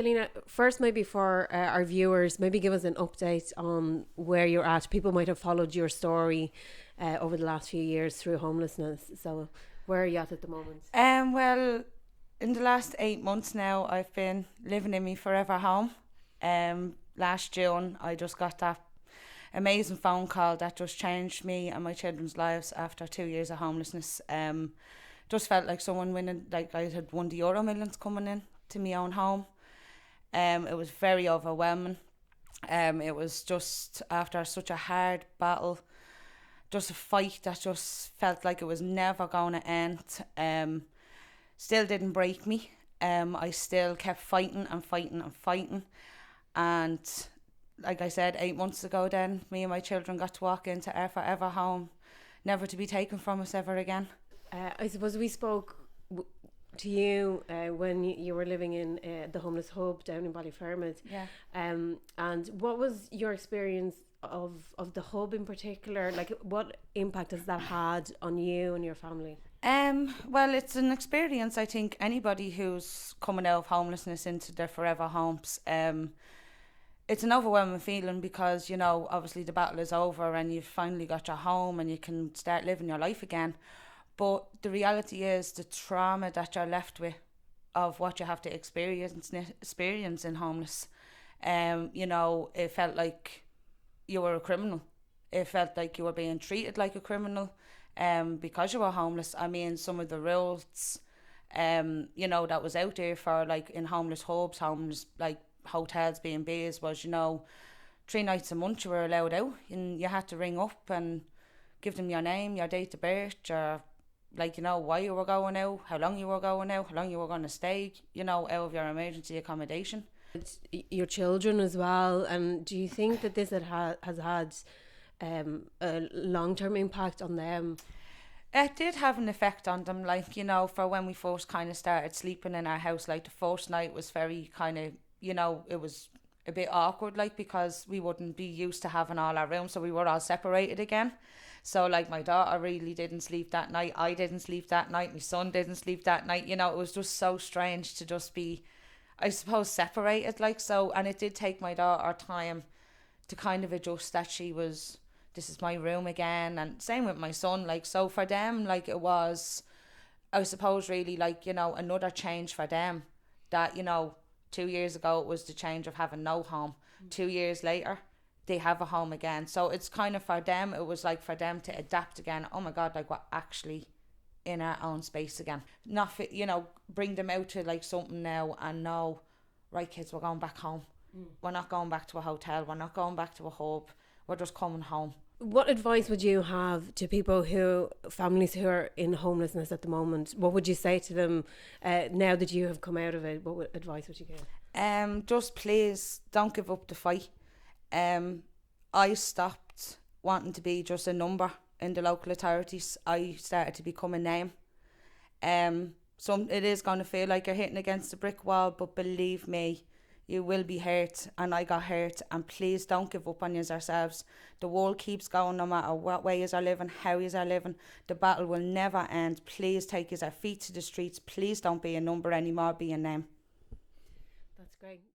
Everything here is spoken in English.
Selina, first, maybe for our viewers, maybe give us an update on where you're at. People might have followed your story over the last few years through homelessness. So, where are you at the moment? Well, in the last 8 months now, I've been living in my forever home. Last June, I just got that amazing phone call that just changed me and my children's lives after 2 years of homelessness. Just felt like someone winning, like I had won the Euro Millions coming in to my own home. It was very overwhelming. It was just after such a hard battle, just a fight that just felt like it was never going to end. Still didn't break me. I still kept fighting and fighting and fighting. And like I said, 8 months ago then, me and my children got to walk into our forever home, never to be taken from us ever again. I suppose we spoke to you when you were living in the homeless hub down in Ballyfermot. Yeah. And what was your experience of the hub in particular? Like, what impact has that had on you and your family? Well, it's an experience. I think anybody who's coming out of homelessness into their forever homes, it's an overwhelming feeling because, obviously the battle is over and you've finally got your home and you can start living your life again. But the reality is the trauma that you're left with of what you have to experience in homeless. It felt like you were a criminal. It felt like you were being treated like a criminal because you were homeless. I mean, some of the rules, that was out there for like in homeless hubs, homeless like hotels, B&Bs was, 3 nights a month you were allowed out and you had to ring up and give them your name, your date of birth, your why you were going out, how long you were going out, how long you were going to stay, out of your emergency accommodation. Your children as well. And do you think that this has had a long-term impact on them? It did have an effect on them, for when we first kind of started sleeping in our house, like the first night was very kind of, it was a bit awkward, because we wouldn't be used to having all our rooms, so we were all separated again. So my daughter really didn't sleep that night, I didn't sleep that night, my son didn't sleep that night, it was just so strange to just be, I suppose, separated, and it did take my daughter time to kind of adjust that this is my room again, and same with my son, so for them, it was, I suppose, really, another change for them, that, 2 years ago it was the change of having no home. 2 years later they have a home again, so it's kind of for them, it was for them to adapt again. Oh my god, we're actually in our own space again, not fit, bring them out to something now and know, right kids, we're going back home. We're not going back to a hotel, we're not going back to a hub, we're just coming home. What advice would you have to families who are in homelessness at the moment? What would you say to them now that you have come out of it? What advice would you give? Just please don't give up the fight. I stopped wanting to be just a number in the local authorities. I started to become a name. It is going to feel like you're hitting against a brick wall, but believe me, you will be hurt, and I got hurt, and please don't give up on yourselves. The world keeps going no matter what way you are living, how you are living. The battle will never end. Please take your feet to the streets. Please don't be a number anymore, be a name. That's great.